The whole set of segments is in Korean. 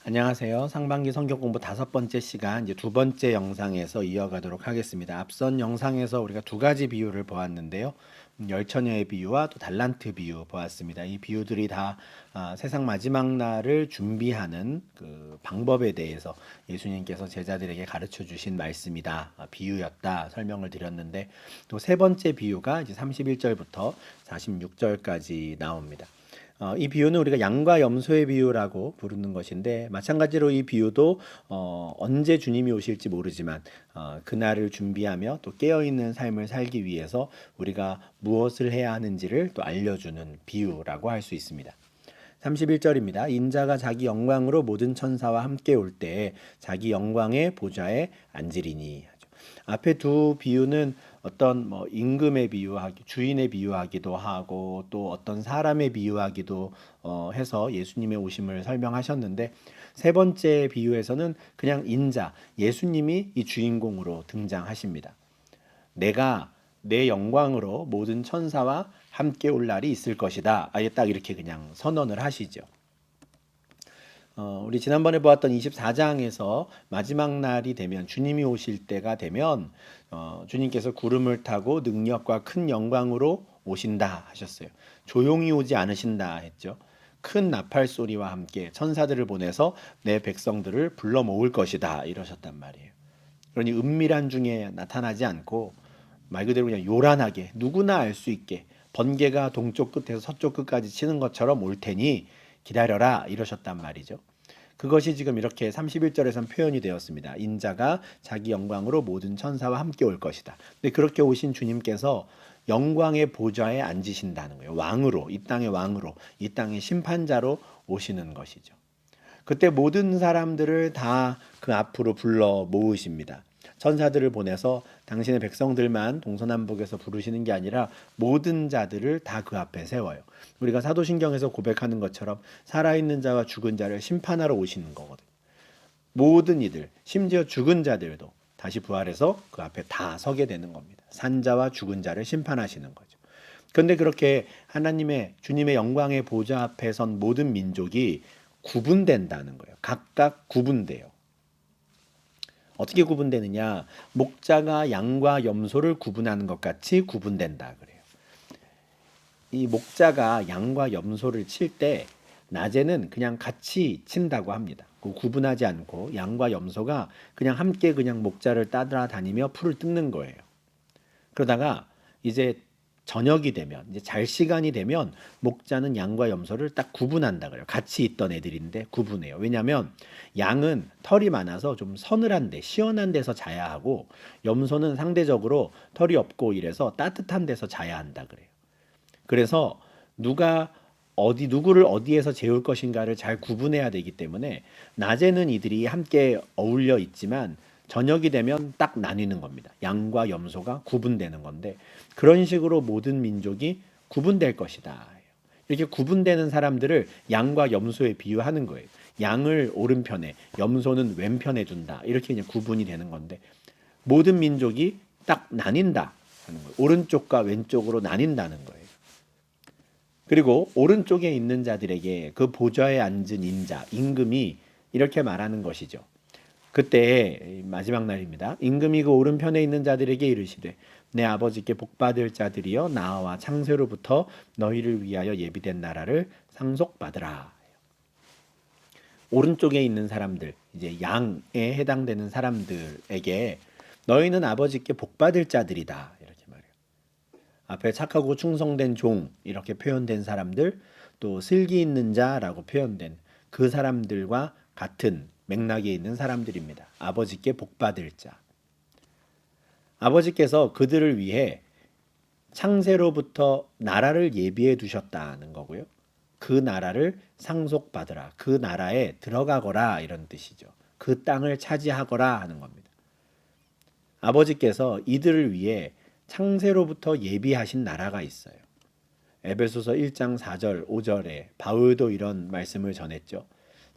안녕하세요. 상반기 성경 공부 5번째 시간, 이제 두 번째 영상에서 이어가도록 하겠습니다. 앞선 영상에서 우리가 두 가지 비유를 보았는데요. 열처녀의 비유와 또 달란트 비유 보았습니다. 이 비유들이 다 세상 마지막 날을 준비하는 그 방법에 대해서 예수님께서 제자들에게 가르쳐 주신 말씀이다, 비유였다 설명을 드렸는데, 또 세 번째 비유가 이제 31절부터 46절까지 나옵니다. 이 비유는 우리가 양과 염소의 비유라고 부르는 것인데, 마찬가지로 이 비유도 언제 주님이 오실지 모르지만 그날을 준비하며 또 깨어있는 삶을 살기 위해서 우리가 무엇을 해야 하는지를 또 알려주는 비유라고 할 수 있습니다. 31절입니다. 인자가 자기 영광으로 모든 천사와 함께 올 때에 자기 영광의 보좌에 앉으리니. 앞에 두 비유는 어떤 임금에 비유하기, 주인에 비유하기도 하고 또 어떤 사람에 비유하기도 해서 예수님의 오심을 설명하셨는데, 세 번째 비유에서는 그냥 인자, 예수님이 이 주인공으로 등장하십니다. 내가 내 영광으로 모든 천사와 함께 올 날이 있을 것이다. 아예 딱 이렇게 그냥 선언을 하시죠. 우리 지난번에 보았던 24장에서 마지막 날이 되면, 주님이 오실 때가 되면 주님께서 구름을 타고 능력과 큰 영광으로 오신다 하셨어요. 조용히 오지 않으신다 했죠. 큰 나팔 소리와 함께 천사들을 보내서 내 백성들을 불러 모을 것이다 이러셨단 말이에요. 그러니 은밀한 중에 나타나지 않고 말 그대로 그냥 요란하게 누구나 알 수 있게 번개가 동쪽 끝에서 서쪽 끝까지 치는 것처럼 올 테니 기다려라 이러셨단 말이죠. 그것이 지금 이렇게 31절에선 표현이 되었습니다. 인자가 자기 영광으로 모든 천사와 함께 올 것이다. 근데 그렇게 오신 주님께서 영광의 보좌에 앉으신다는 거예요. 왕으로, 이 땅의 왕으로, 이 땅의 심판자로 오시는 것이죠. 그때 모든 사람들을 다 그 앞으로 불러 모으십니다. 천사들을 보내서 당신의 백성들만 동서남북에서 부르시는 게 아니라 모든 자들을 다 그 앞에 세워요. 우리가 사도신경에서 고백하는 것처럼 살아있는 자와 죽은 자를 심판하러 오시는 거거든요. 모든 이들, 심지어 죽은 자들도 다시 부활해서 그 앞에 다 서게 되는 겁니다. 산자와 죽은 자를 심판하시는 거죠. 그런데 그렇게 하나님의, 주님의 영광의 보좌 앞에 선 모든 민족이 구분된다는 거예요. 각각 구분돼요. 어떻게 구분되느냐? 목자가 양과 염소를 구분하는 것 같이 구분된다 그래요. 이 목자가 양과 염소를 칠 때 낮에는 그냥 같이 친다고 합니다. 구분하지 않고 양과 염소가 그냥 함께 그냥 목자를 따라다니며 풀을 뜯는 거예요. 그러다가 이제 저녁이 되면, 이제 잘 시간이 되면 목자는 양과 염소를 딱 구분한다 그래요. 같이 있던 애들인데 구분해요. 왜냐하면 양은 털이 많아서 좀 서늘한 데, 시원한 데서 자야 하고, 염소는 상대적으로 털이 없고 이래서 따뜻한 데서 자야 한다 그래요. 그래서 누가 누구를 어디에서 재울 것인가를 잘 구분해야 되기 때문에 낮에는 이들이 함께 어울려 있지만 저녁이 되면 딱 나뉘는 겁니다. 양과 염소가 구분되는 건데, 그런 식으로 모든 민족이 구분될 것이다. 이렇게 구분되는 사람들을 양과 염소에 비유하는 거예요. 양을 오른편에, 염소는 왼편에 둔다. 이렇게 그냥 구분이 되는 건데, 모든 민족이 딱 나뉜다 하는 거예요. 오른쪽과 왼쪽으로 나뉜다는 거예요. 그리고 오른쪽에 있는 자들에게 그 보좌에 앉은 인자, 임금이 이렇게 말하는 것이죠. 그때 마지막 날입니다. 임금이 그 오른편에 있는 자들에게 이르시되, 내 아버지께 복받을 자들이여 나와 창세로부터 너희를 위하여 예비된 나라를 상속받으라. 오른쪽에 있는 사람들, 이제 양에 해당되는 사람들에게 너희는 아버지께 복받을 자들이다 이렇게 말해요. 앞에 착하고 충성된 종 이렇게 표현된 사람들, 또 슬기 있는 자라고 표현된 그 사람들과 같은 맥락에 있는 사람들입니다. 아버지께 복받을 자. 아버지께서 그들을 위해 창세로부터 나라를 예비해 두셨다는 거고요. 그 나라를 상속받으라. 그 나라에 들어가거라 이런 뜻이죠. 그 땅을 차지하거라 하는 겁니다. 아버지께서 이들을 위해 창세로부터 예비하신 나라가 있어요. 에베소서 1장 4절 5절에 바울도 이런 말씀을 전했죠.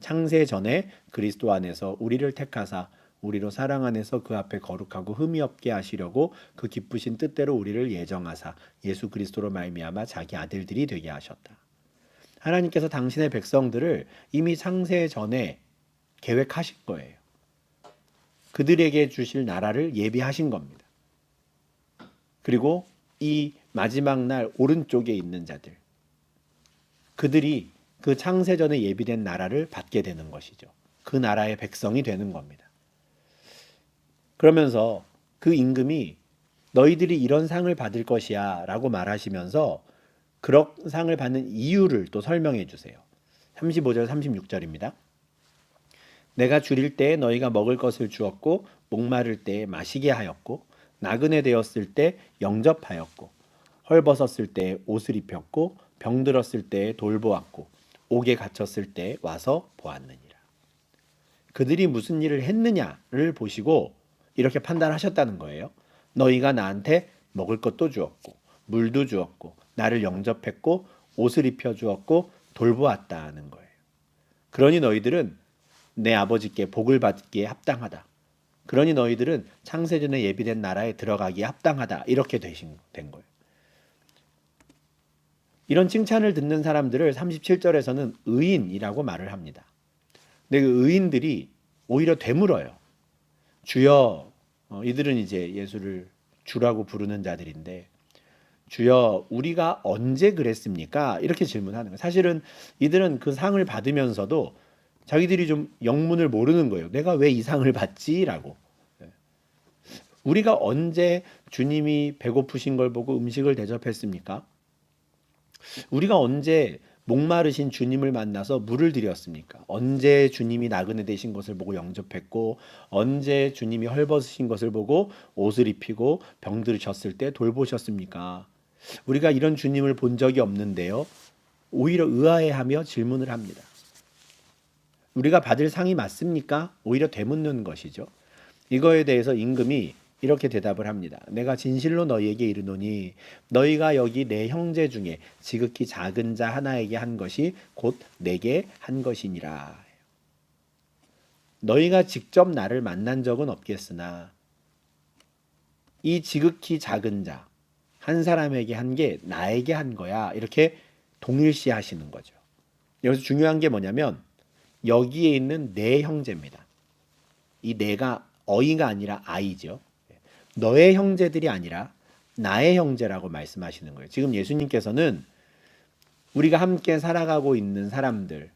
창세 전에 그리스도 안에서 우리를 택하사 우리로 사랑 안에서 그 앞에 거룩하고 흠이 없게 하시려고 그 기쁘신 뜻대로 우리를 예정하사 예수 그리스도로 말미암아 자기 아들들이 되게 하셨다. 하나님께서 당신의 백성들을 이미 창세 전에 계획하신 거예요. 그들에게 주실 나라를 예비하신 겁니다. 그리고 이 마지막 날 오른쪽에 있는 자들, 그들이 그 창세전에 예비된 나라를 받게 되는 것이죠. 그 나라의 백성이 되는 겁니다. 그러면서 그 임금이 너희들이 이런 상을 받을 것이야 라고 말하시면서 그런 상을 받는 이유를 또 설명해 주세요. 35절 36절입니다. 내가 줄일 때에 너희가 먹을 것을 주었고 목마를 때에 마시게 하였고 나그네 되었을 때 영접하였고 헐벗었을 때에 옷을 입혔고 병들었을 때에 돌보았고 옥에 갇혔을 때에 와서 보았느니라. 그들이 무슨 일을 했느냐를 보시고 이렇게 판단하셨다는 거예요. 너희가 나한테 먹을 것도 주었고 물도 주었고 나를 영접했고 옷을 입혀 주었고 돌보았다는 거예요. 그러니 너희들은 내 아버지께 복을 받기에 합당하다. 그러니 너희들은 창세전에 예비된 나라에 들어가기에 합당하다. 이렇게 된 거예요. 이런 칭찬을 듣는 사람들을 37절에서는 의인이라고 말을 합니다. 근데 그 의인들이 오히려 되물어요. 주여, 이들은 이제 예수를 주라고 부르는 자들인데, 주여, 우리가 언제 그랬습니까? 이렇게 질문하는 거예요. 사실은 이들은 그 상을 받으면서도 자기들이 좀 영문을 모르는 거예요. 내가 왜 이 상을 받지? 라고. 우리가 언제 주님이 배고프신 걸 보고 음식을 대접했습니까? 우리가 언제 목마르신 주님을 만나서 물을 드렸습니까? 언제 주님이 나그네 되신 것을 보고 영접했고, 언제 주님이 헐벗으신 것을 보고 옷을 입히고 병들으셨을 때 돌보셨습니까? 우리가 이런 주님을 본 적이 없는데요. 오히려 의아해하며 질문을 합니다. 우리가 받을 상이 맞습니까? 오히려 되묻는 것이죠. 이거에 대해서 임금이 이렇게 대답을 합니다. 내가 진실로 너희에게 이르노니 너희가 여기 내 형제 중에 지극히 작은 자 하나에게 한 것이 곧 내게 한 것이니라. 너희가 직접 나를 만난 적은 없겠으나 이 지극히 작은 자 한 사람에게 한 게 나에게 한 거야. 이렇게 동일시 하시는 거죠. 여기서 중요한 게 뭐냐면 여기에 있는 내 형제입니다. 이 내가 어이가 아니라 아이죠. 너의 형제들이 아니라 나의 형제라고 말씀하시는 거예요. 지금 예수님께서는 우리가 함께 살아가고 있는 사람들,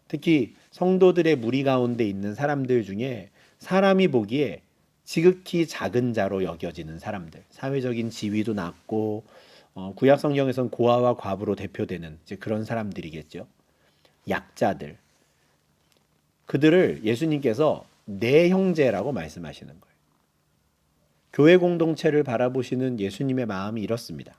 특히 성도들의 무리 가운데 있는 사람들 중에 사람이 보기에 지극히 작은 자로 여겨지는 사람들, 사회적인 지위도 낮고 구약 성경에선 고아와 과부로 대표되는 이제 그런 사람들이겠죠. 약자들, 그들을 예수님께서 내 형제라고 말씀하시는 거예요. 교회 공동체를 바라보시는 예수님의 마음이 이렇습니다.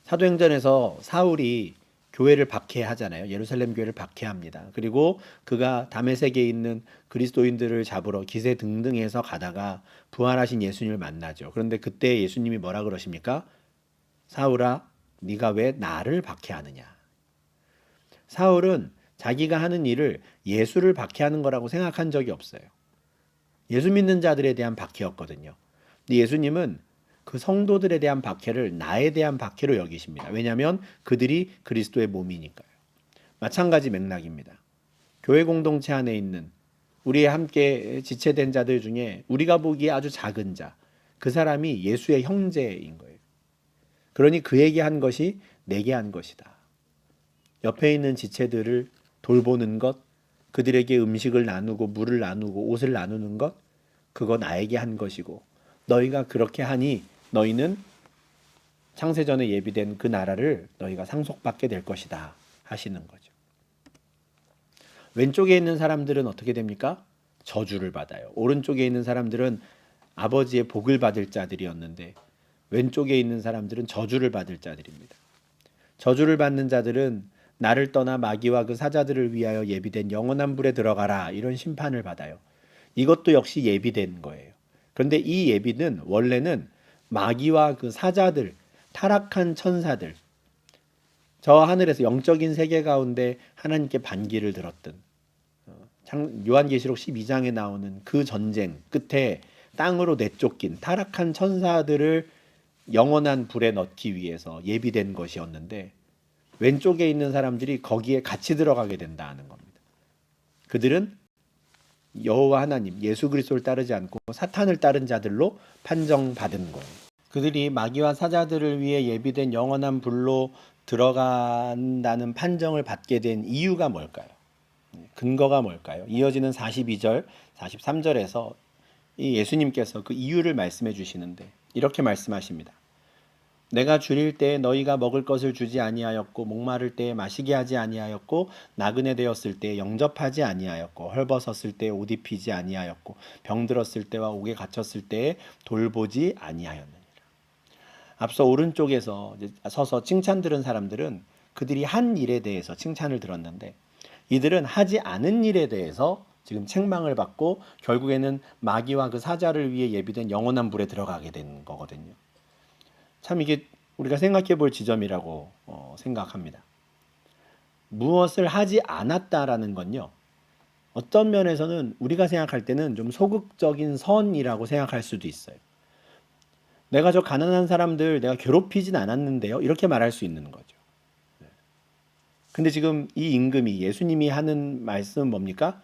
사도행전에서 사울이 교회를 박해하잖아요. 예루살렘 교회를 박해합니다. 그리고 그가 다메섹에 있는 그리스도인들을 잡으러 기세 등등해서 가다가 부활하신 예수님을 만나죠. 그런데 그때 예수님이 뭐라 그러십니까? 사울아, 네가 왜 나를 박해하느냐? 사울은 자기가 하는 일을 예수를 박해하는 거라고 생각한 적이 없어요. 예수 믿는 자들에 대한 박해였거든요. 근데 예수님은 그 성도들에 대한 박해를 나에 대한 박해로 여기십니다. 왜냐하면 그들이 그리스도의 몸이니까요. 마찬가지 맥락입니다. 교회 공동체 안에 있는 우리의 함께 지체된 자들 중에 우리가 보기에 아주 작은 자, 그 사람이 예수의 형제인 거예요. 그러니 그에게 한 것이 내게 한 것이다. 옆에 있는 지체들을 돌보는 것, 그들에게 음식을 나누고 물을 나누고 옷을 나누는 것, 그거 나에게 한 것이고 너희가 그렇게 하니 너희는 창세전에 예비된 그 나라를 너희가 상속받게 될 것이다 하시는 거죠. 왼쪽에 있는 사람들은 어떻게 됩니까? 저주를 받아요. 오른쪽에 있는 사람들은 아버지의 복을 받을 자들이었는데 왼쪽에 있는 사람들은 저주를 받을 자들입니다. 저주를 받는 자들은 나를 떠나 마귀와 그 사자들을 위하여 예비된 영원한 불에 들어가라 이런 심판을 받아요. 이것도 역시 예비된 거예요. 그런데 이 예비는 원래는 마귀와 그 사자들, 타락한 천사들, 저 하늘에서 영적인 세계 가운데 하나님께 반기를 들었던 요한계시록 12장에 나오는 그 전쟁 끝에 땅으로 내쫓긴 타락한 천사들을 영원한 불에 넣기 위해서 예비된 것이었는데 왼쪽에 있는 사람들이 거기에 같이 들어가게 된다는 겁니다. 그들은 여호와 하나님 예수 그리스도를 따르지 않고 사탄을 따른 자들로 판정받은 거예요. 그들이 마귀와 사자들을 위해 예비된 영원한 불로 들어간다는 판정을 받게 된 이유가 뭘까요? 근거가 뭘까요? 이어지는 42절, 43절에서 이 예수님께서 그 이유를 말씀해 주시는데 이렇게 말씀하십니다. 내가 줄일 때에 너희가 먹을 것을 주지 아니하였고 목마를 때에 마시게 하지 아니하였고 나그네 되었을 때에 영접하지 아니하였고 헐벗었을 때에 옷 입히지 아니하였고 병들었을 때와 옥에 갇혔을 때에 돌보지 아니하였느니라. 앞서 오른쪽에서 서서 칭찬 들은 사람들은 그들이 한 일에 대해서 칭찬을 들었는데 이들은 하지 않은 일에 대해서 지금 책망을 받고 결국에는 마귀와 그 사자를 위해 예비된 영원한 불에 들어가게 된 거거든요. 참 이게 우리가 생각해 볼 지점이라고 생각합니다. 무엇을 하지 않았다라는 건요. 어떤 면에서는 우리가 생각할 때는 좀 소극적인 선이라고 생각할 수도 있어요. 내가 저 가난한 사람들 내가 괴롭히진 않았는데요. 이렇게 말할 수 있는 거죠. 근데 지금 이 임금이 예수님이 하는 말씀은 뭡니까?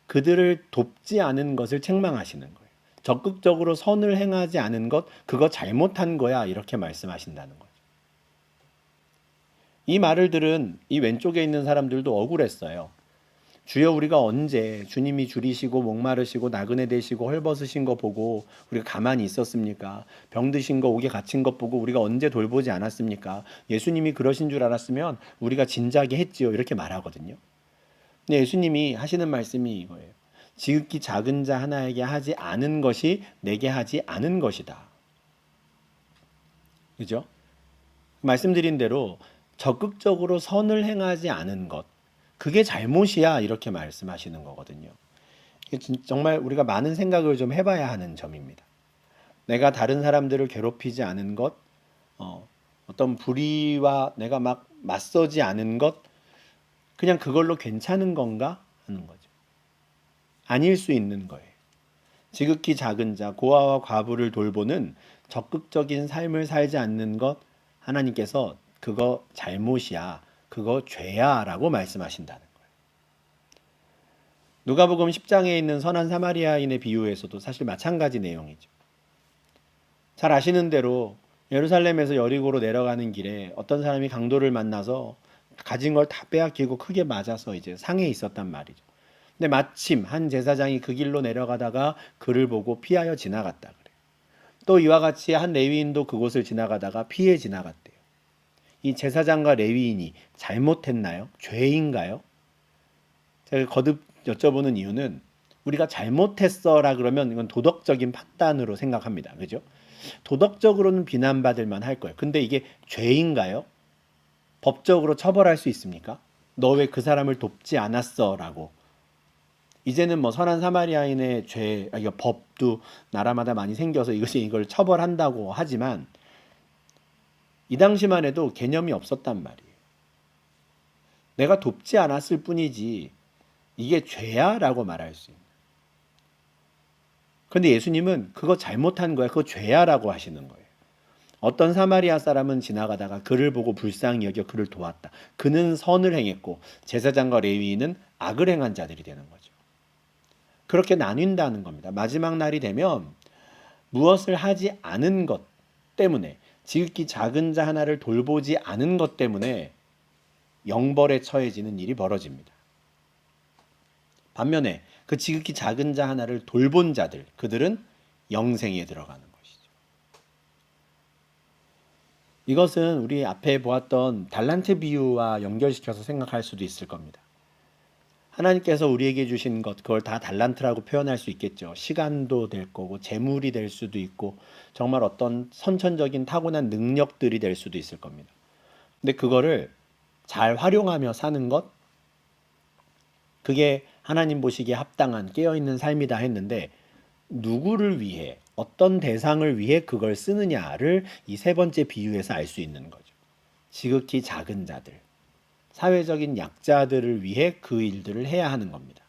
그들을 돕지 않은 것을 책망하시는 거예요. 적극적으로 선을 행하지 않은 것, 그거 잘못한 거야. 이렇게 말씀하신다는 거죠. 이 말을 들은 이 왼쪽에 있는 사람들도 억울했어요. 주여 우리가 언제 주님이 줄이시고 목마르시고 나그네 되시고 헐벗으신 거 보고 우리가 가만히 있었습니까? 병드신 거 옥에 갇힌 것 보고 우리가 언제 돌보지 않았습니까? 예수님이 그러신 줄 알았으면 우리가 진작에 했지요. 이렇게 말하거든요. 근데 예수님이 하시는 말씀이 이거예요. 지극히 작은 자 하나에게 하지 않은 것이 내게 하지 않은 것이다. 그죠? 말씀드린 대로 적극적으로 선을 행하지 않은 것, 그게 잘못이야 이렇게 말씀하시는 거거든요. 정말 우리가 많은 생각을 좀 해봐야 하는 점입니다. 내가 다른 사람들을 괴롭히지 않은 것, 어떤 불의와 내가 막 맞서지 않은 것, 그냥 그걸로 괜찮은 건가 하는 거죠. 아닐 수 있는 거예요. 지극히 작은 자, 고아와 과부를 돌보는 적극적인 삶을 살지 않는 것, 하나님께서 그거 잘못이야, 그거 죄야 라고 말씀하신다는 거예요. 누가복음 10장에 있는 선한 사마리아인의 비유에서도 사실 마찬가지 내용이죠. 잘 아시는 대로 예루살렘에서 여리고로 내려가는 길에 어떤 사람이 강도를 만나서 가진 걸 다 빼앗기고 크게 맞아서 이제 상해 있었단 말이죠. 근데 마침 한 제사장이 그 길로 내려가다가 그를 보고 피하여 지나갔다 그래요. 또 이와 같이 한 레위인도 그곳을 지나가다가 피해 지나갔대요. 이 제사장과 레위인이 잘못했나요? 죄인가요? 제가 거듭 여쭤보는 이유는 우리가 잘못했어라 그러면 이건 도덕적인 판단으로 생각합니다. 그죠? 도덕적으로는 비난받을 만할 거예요. 근데 이게 죄인가요? 법적으로 처벌할 수 있습니까? 너 왜 그 사람을 돕지 않았어? 라고. 이제는 뭐 선한 사마리아인의 이거 법도 나라마다 많이 생겨서 이걸 처벌한다고 하지만 이 당시만 해도 개념이 없었단 말이에요. 내가 돕지 않았을 뿐이지 이게 죄야? 라고 말할 수 있는. 그런데 예수님은 그거 잘못한 거야. 그거 죄야? 라고 하시는 거예요. 어떤 사마리아 사람은 지나가다가 그를 보고 불쌍히 여겨 그를 도왔다. 그는 선을 행했고 제사장과 레위인은 악을 행한 자들이 되는 거죠. 그렇게 나뉜다는 겁니다. 마지막 날이 되면 무엇을 하지 않은 것 때문에 지극히 작은 자 하나를 돌보지 않은 것 때문에 영벌에 처해지는 일이 벌어집니다. 반면에 그 지극히 작은 자 하나를 돌본 자들, 그들은 영생에 들어가는 것이죠. 이것은 우리 앞에 보았던 달란트 비유와 연결시켜서 생각할 수도 있을 겁니다. 하나님께서 우리에게 주신 것, 그걸 다 달란트라고 표현할 수 있겠죠. 시간도 될 거고 재물이 될 수도 있고 정말 어떤 선천적인 타고난 능력들이 될 수도 있을 겁니다. 근데 그거를 잘 활용하며 사는 것, 그게 하나님 보시기에 합당한 깨어있는 삶이다 했는데 누구를 위해, 어떤 대상을 위해 그걸 쓰느냐를 이 세 번째 비유에서 알 수 있는 거죠. 지극히 작은 자들, 사회적인 약자들을 위해 그 일들을 해야 하는 겁니다.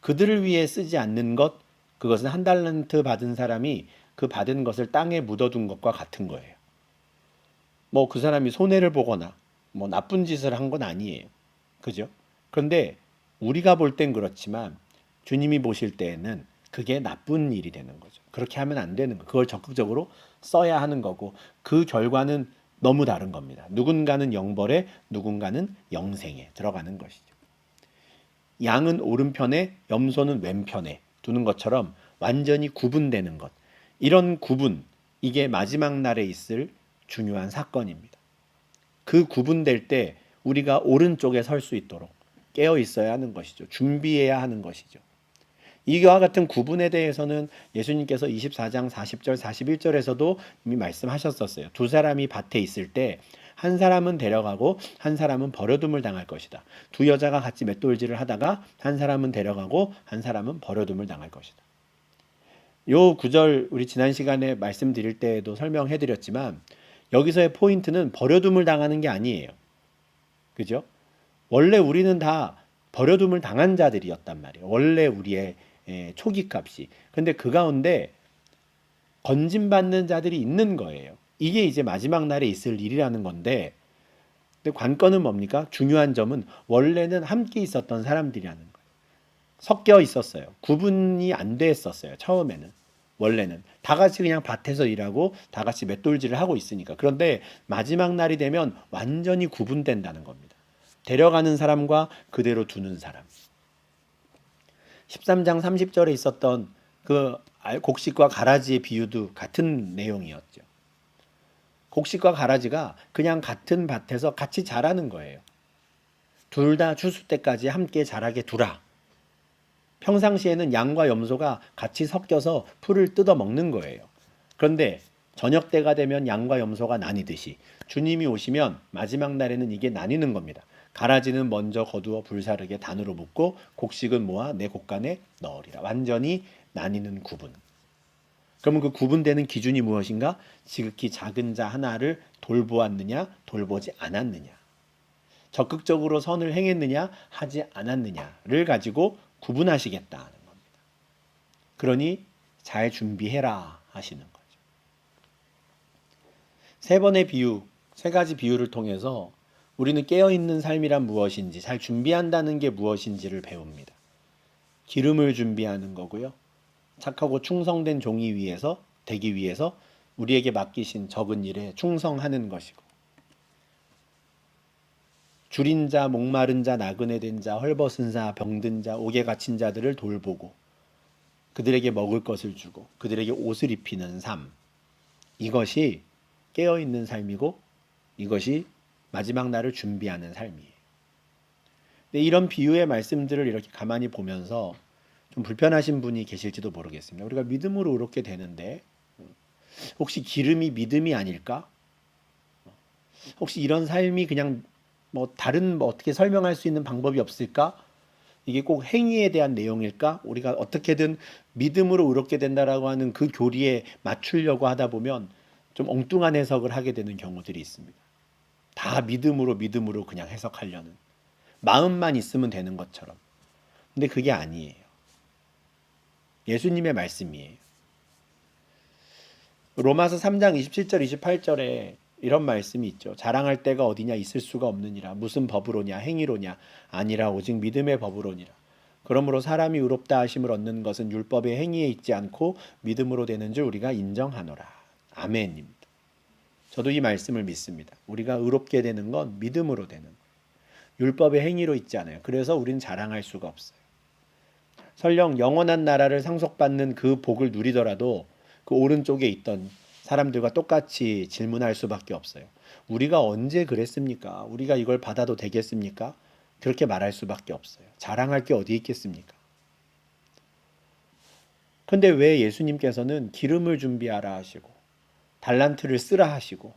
그들을 위해 쓰지 않는 것, 그것은 한 달란트 받은 사람이 그 받은 것을 땅에 묻어둔 것과 같은 거예요. 뭐 그 사람이 손해를 보거나 뭐 나쁜 짓을 한 건 아니에요. 그죠? 그런데 우리가 볼 땐 그렇지만 주님이 보실 때에는 그게 나쁜 일이 되는 거죠. 그렇게 하면 안 되는 거. 그걸 적극적으로 써야 하는 거고 그 결과는 너무 다른 겁니다. 누군가는 영벌에 누군가는 영생에 들어가는 것이죠. 양은 오른편에 염소는 왼편에 두는 것처럼 완전히 구분되는 것. 이런 구분, 이게 마지막 날에 있을 중요한 사건입니다. 그 구분될 때 우리가 오른쪽에 설 수 있도록 깨어 있어야 하는 것이죠. 준비해야 하는 것이죠. 이와 같은 구분에 대해서는 예수님께서 24장 40절 41절에서도 이미 말씀하셨었어요. 두 사람이 밭에 있을 때 한 사람은 데려가고 한 사람은 버려둠을 당할 것이다. 두 여자가 같이 맷돌질을 하다가 한 사람은 데려가고 한 사람은 버려둠을 당할 것이다. 요 구절 우리 지난 시간에 말씀드릴 때에도 설명해 드렸지만 여기서의 포인트는 버려둠을 당하는 게 아니에요. 그죠? 원래 우리는 다 버려둠을 당한 자들이었단 말이에요. 원래 우리의 초기 값이. 근데 그 가운데 건진받는 자들이 있는 거예요. 이게 이제 마지막 날에 있을 일이라는 건데, 근데 관건은 뭡니까? 중요한 점은 원래는 함께 있었던 사람들이라는 거예요. 섞여 있었어요. 구분이 안 됐었어요. 처음에는. 원래는 다 같이 그냥 밭에서 일하고 다 같이 맷돌질을 하고 있으니까. 그런데 마지막 날이 되면 완전히 구분된다는 겁니다. 데려가는 사람과 그대로 두는 사람. 13장 30절에 있었던 그 곡식과 가라지의 비유도 같은 내용이었죠. 곡식과 가라지가 그냥 같은 밭에서 같이 자라는 거예요. 둘 다 추수 때까지 함께 자라게 두라. 평상시에는 양과 염소가 같이 섞여서 풀을 뜯어 먹는 거예요. 그런데 저녁 때가 되면 양과 염소가 나뉘듯이 주님이 오시면 마지막 날에는 이게 나뉘는 겁니다. 가라지는 먼저 거두어 불사르게 단으로 묶고 곡식은 모아 내 곡간에 넣으리라. 완전히 나뉘는 구분. 그러면 그 구분되는 기준이 무엇인가? 지극히 작은 자 하나를 돌보았느냐, 돌보지 않았느냐. 적극적으로 선을 행했느냐, 하지 않았느냐를 가지고 구분하시겠다는 겁니다. 그러니 잘 준비해라 하시는 거죠. 세 번의 비유, 세 가지 비유를 통해서 우리는 깨어있는 삶이란 무엇인지, 잘 준비한다는 게 무엇인지를 배웁니다. 기름을 준비하는 거고요. 착하고 충성된 종이 위해서 되기 위해서 우리에게 맡기신 적은 일에 충성하는 것이고, 줄인 자, 목마른 자, 나그네 된 자, 헐벗은 자, 병든 자, 옥에 갇힌 자들을 돌보고 그들에게 먹을 것을 주고 그들에게 옷을 입히는 삶. 이것이 깨어있는 삶이고 이것이 마지막 날을 준비하는 삶이에요. 근데 이런 비유의 말씀들을 이렇게 가만히 보면서 좀 불편하신 분이 계실지도 모르겠습니다. 우리가 믿음으로 의롭게 되는데 혹시 기름이 믿음이 아닐까? 혹시 이런 삶이 그냥 뭐 다른 뭐 어떻게 설명할 수 있는 방법이 없을까? 이게 꼭 행위에 대한 내용일까? 우리가 어떻게든 믿음으로 의롭게 된다라고 하는 그 교리에 맞추려고 하다 보면 좀 엉뚱한 해석을 하게 되는 경우들이 있습니다. 다 믿음으로 그냥 해석하려는 마음만 있으면 되는 것처럼. 근데 그게 아니에요. 예수님의 말씀이에요. 로마서 3장 27절 28절에 이런 말씀이 있죠. 자랑할 데가 어디냐 있을 수가 없느니라. 무슨 법으로냐 행위로냐 아니라 오직 믿음의 법으로니라. 그러므로 사람이 의롭다 하심을 얻는 것은 율법의 행위에 있지 않고 믿음으로 되는 줄 우리가 인정하노라. 아멘입니다. 저도 이 말씀을 믿습니다. 우리가 의롭게 되는 건 믿음으로 되는 거예요. 율법의 행위로 있지 않아요. 그래서 우리는 자랑할 수가 없어요. 설령 영원한 나라를 상속받는 그 복을 누리더라도 그 오른쪽에 있던 사람들과 똑같이 질문할 수밖에 없어요. 우리가 언제 그랬습니까? 우리가 이걸 받아도 되겠습니까? 그렇게 말할 수밖에 없어요. 자랑할 게 어디 있겠습니까? 근데 왜 예수님께서는 기름을 준비하라 하시고 달란트를 쓰라 하시고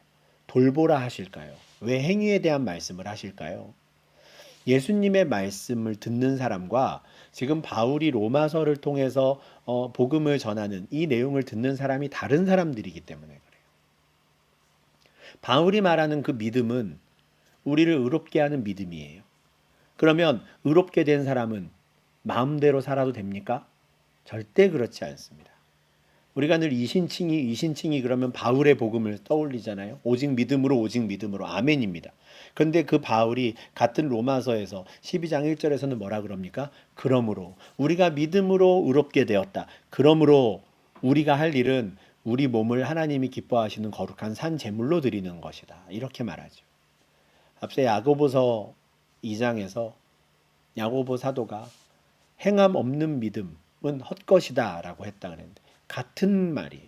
돌보라 하실까요? 왜 행위에 대한 말씀을 하실까요? 예수님의 말씀을 듣는 사람과 지금 바울이 로마서를 통해서 복음을 전하는 이 내용을 듣는 사람이 다른 사람들이기 때문에 그래요. 바울이 말하는 그 믿음은 우리를 의롭게 하는 믿음이에요. 그러면 의롭게 된 사람은 마음대로 살아도 됩니까? 절대 그렇지 않습니다. 우리가 늘 이신칭이 그러면 바울의 복음을 떠올리잖아요. 오직 믿음으로 오직 믿음으로 아멘입니다. 그런데 그 바울이 같은 로마서에서 12장 1절에서는 뭐라 그럽니까? 그러므로 우리가 믿음으로 의롭게 되었다. 그러므로 우리가 할 일은 우리 몸을 하나님이 기뻐하시는 거룩한 산 제물로 드리는 것이다. 이렇게 말하죠. 앞서 야고보서 2장에서 야고보 사도가 행함 없는 믿음은 헛것이다 라고 했다 그랬는데 같은 말이에요.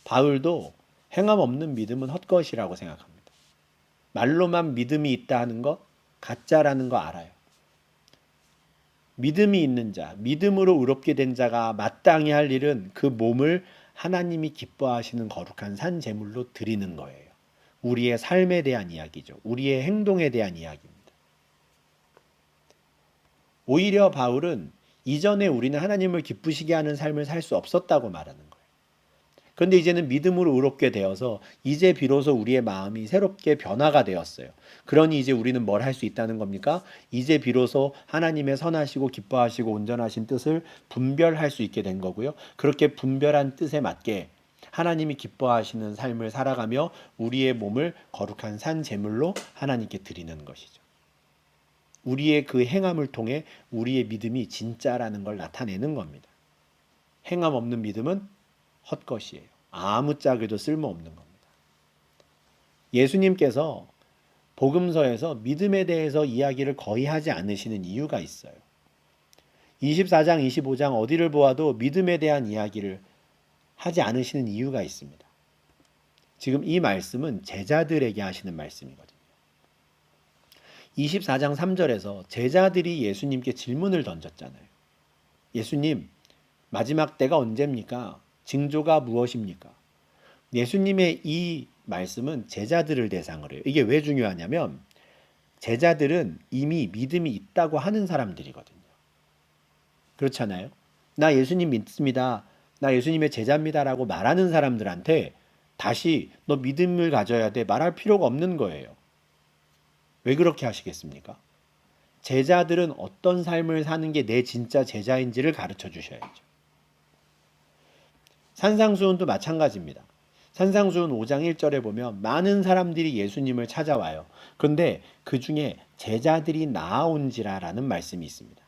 바울도 행함 없는 믿음은 헛것이라고 생각합니다. 말로만 믿음이 있다 하는 거 가짜라는 거 알아요. 믿음이 있는 자, 믿음으로 의롭게 된 자가 마땅히 할 일은 그 몸을 하나님이 기뻐하시는 거룩한 산 제물로 드리는 거예요. 우리의 삶에 대한 이야기죠. 우리의 행동에 대한 이야기입니다. 오히려 바울은 이전에 우리는 하나님을 기쁘시게 하는 삶을 살 수 없었다고 말하는 거예요. 그런데 이제는 믿음으로 의롭게 되어서 이제 비로소 우리의 마음이 새롭게 변화가 되었어요. 그러니 이제 우리는 뭘 할 수 있다는 겁니까? 이제 비로소 하나님의 선하시고 기뻐하시고 온전하신 뜻을 분별할 수 있게 된 거고요. 그렇게 분별한 뜻에 맞게 하나님이 기뻐하시는 삶을 살아가며 우리의 몸을 거룩한 산 제물로 하나님께 드리는 것이죠. 우리의 그 행함을 통해 우리의 믿음이 진짜라는 걸 나타내는 겁니다. 행함 없는 믿음은 헛것이에요. 아무짝에도 쓸모없는 겁니다. 예수님께서 복음서에서 믿음에 대해서 이야기를 거의 하지 않으시는 이유가 있어요. 24장, 25장 어디를 보아도 믿음에 대한 이야기를 하지 않으시는 이유가 있습니다. 지금 이 말씀은 제자들에게 하시는 말씀이거든요. 24장 3절에서 제자들이 예수님께 질문을 던졌잖아요. 예수님, 마지막 때가 언제입니까? 징조가 무엇입니까? 예수님의 이 말씀은 제자들을 대상으로 해요. 이게 왜 중요하냐면 제자들은 이미 믿음이 있다고 하는 사람들이거든요. 그렇잖아요. 나 예수님 믿습니다. 나 예수님의 제자입니다라고 말하는 사람들한테 다시 너 믿음을 가져야 돼 말할 필요가 없는 거예요. 왜 그렇게 하시겠습니까? 제자들은 어떤 삶을 사는 게 내 진짜 제자인지를 가르쳐 주셔야죠. 산상수훈도 마찬가지입니다. 산상수훈 5장 1절에 보면 많은 사람들이 예수님을 찾아와요. 그런데 그 중에 제자들이 나아온지라라는 말씀이 있습니다.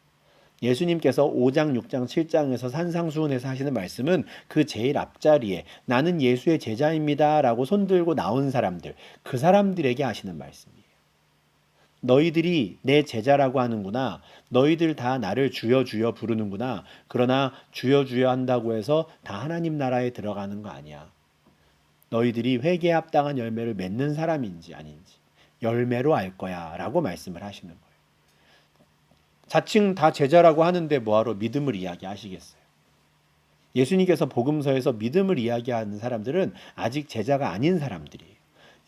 예수님께서 5장, 6장, 7장에서 산상수훈에서 하시는 말씀은 그 제일 앞자리에 나는 예수의 제자입니다 라고 손들고 나온 사람들, 그 사람들에게 하시는 말씀이에요. 너희들이 내 제자라고 하는구나. 너희들 다 나를 주여 주여 부르는구나. 그러나 주여 주여 한다고 해서 다 하나님 나라에 들어가는 거 아니야. 너희들이 회개에 합당한 열매를 맺는 사람인지 아닌지 열매로 알 거야 라고 말씀을 하시는 거예요. 자칭 다 제자라고 하는데 뭐하러 믿음을 이야기하시겠어요? 예수님께서 복음서에서 믿음을 이야기하는 사람들은 아직 제자가 아닌 사람들이에요.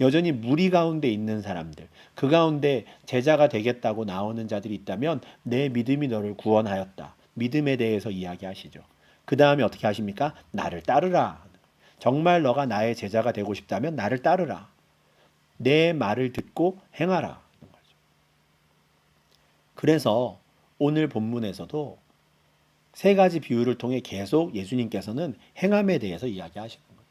여전히 무리 가운데 있는 사람들, 그 가운데 제자가 되겠다고 나오는 자들이 있다면 내 믿음이 너를 구원하였다. 믿음에 대해서 이야기하시죠. 그 다음에 어떻게 하십니까? 나를 따르라. 정말 너가 나의 제자가 되고 싶다면 나를 따르라. 내 말을 듣고 행하라. 그래서 오늘 본문에서도 세 가지 비유를 통해 계속 예수님께서는 행함에 대해서 이야기하시는 거예요.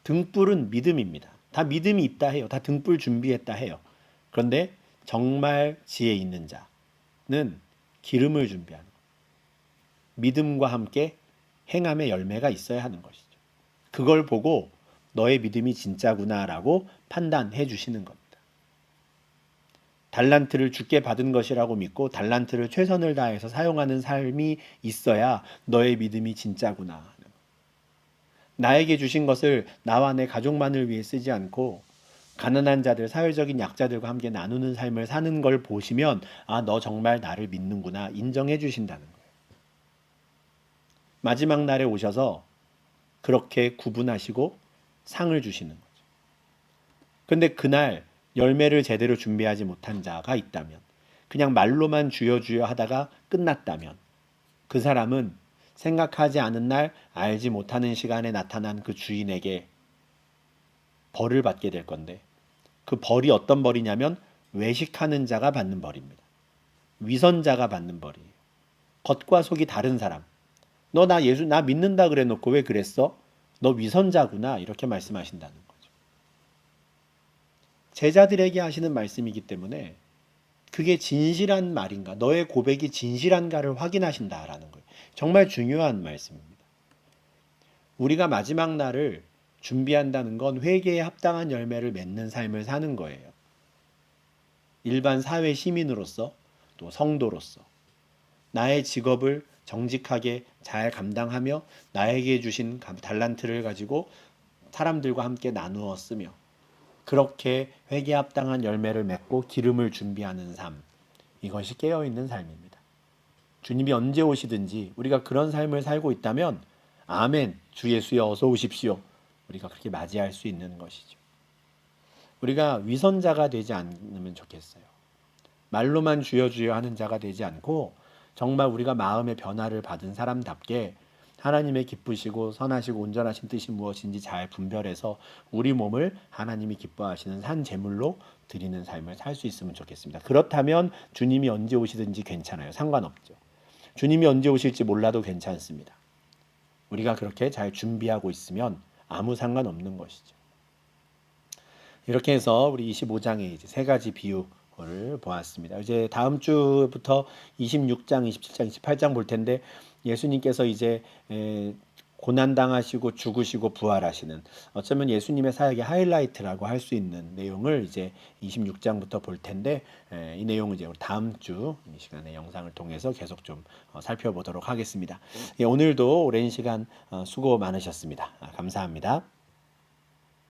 등불은 믿음입니다. 다 믿음이 있다 해요. 다 등불 준비했다 해요. 그런데 정말 지혜 있는 자는 기름을 준비하는 거예요. 믿음과 함께 행함의 열매가 있어야 하는 것이죠. 그걸 보고 너의 믿음이 진짜구나라고 판단해 주시는 겁니다. 달란트를 주께 받은 것이라고 믿고 달란트를 최선을 다해서 사용하는 삶이 있어야 너의 믿음이 진짜구나. 나에게 주신 것을 나와 내 가족만을 위해 쓰지 않고 가난한 자들, 사회적인 약자들과 함께 나누는 삶을 사는 걸 보시면 아, 너 정말 나를 믿는구나 인정해 주신다는 거예요. 마지막 날에 오셔서 그렇게 구분하시고 상을 주시는 거죠. 근데 그날 열매를 제대로 준비하지 못한 자가 있다면, 그냥 말로만 주여 주여 하다가 끝났다면 그 사람은 생각하지 않은 날 알지 못하는 시간에 나타난 그 주인에게 벌을 받게 될 건데, 그 벌이 어떤 벌이냐면 외식하는 자가 받는 벌입니다. 위선자가 받는 벌이에요. 겉과 속이 다른 사람, 너 나 예수 나 믿는다 그래 놓고 왜 그랬어? 너 위선자구나. 이렇게 말씀하신다는 거죠. 제자들에게 하시는 말씀이기 때문에 그게 진실한 말인가, 너의 고백이 진실한가를 확인하신다라는 거예요. 정말 중요한 말씀입니다. 우리가 마지막 날을 준비한다는 건 회개에 합당한 열매를 맺는 삶을 사는 거예요. 일반 사회 시민으로서 또 성도로서 나의 직업을 정직하게 잘 감당하며 나에게 주신 달란트를 가지고 사람들과 함께 나누어 쓰며 그렇게 회개에 합당한 열매를 맺고 기름을 준비하는 삶, 이것이 깨어있는 삶입니다. 주님이 언제 오시든지 우리가 그런 삶을 살고 있다면 아멘, 주 예수여 어서 오십시오. 우리가 그렇게 맞이할 수 있는 것이죠. 우리가 위선자가 되지 않으면 좋겠어요. 말로만 주여 주여 하는 자가 되지 않고 정말 우리가 마음의 변화를 받은 사람답게 하나님의 기쁘시고 선하시고 온전하신 뜻이 무엇인지 잘 분별해서 우리 몸을 하나님이 기뻐하시는 산 제물로 드리는 삶을 살 수 있으면 좋겠습니다. 그렇다면 주님이 언제 오시든지 괜찮아요. 상관없죠. 주님이 언제 오실지 몰라도 괜찮습니다. 우리가 그렇게 잘 준비하고 있으면 아무 상관없는 것이죠. 이렇게 해서 우리 25장의 이제 세 가지 비유를 보았습니다. 이제 다음 주부터 26장, 27장, 28장 볼 텐데 예수님께서 이제 고난 당하시고 죽으시고 부활하시는 어쩌면 예수님의 사역의 하이라이트라고 할 수 있는 내용을 이제 26장부터 볼 텐데 이 내용은 이제 다음 주 이 시간에 영상을 통해서 계속 좀 살펴보도록 하겠습니다. 오늘도 오랜 시간 수고 많으셨습니다. 감사합니다.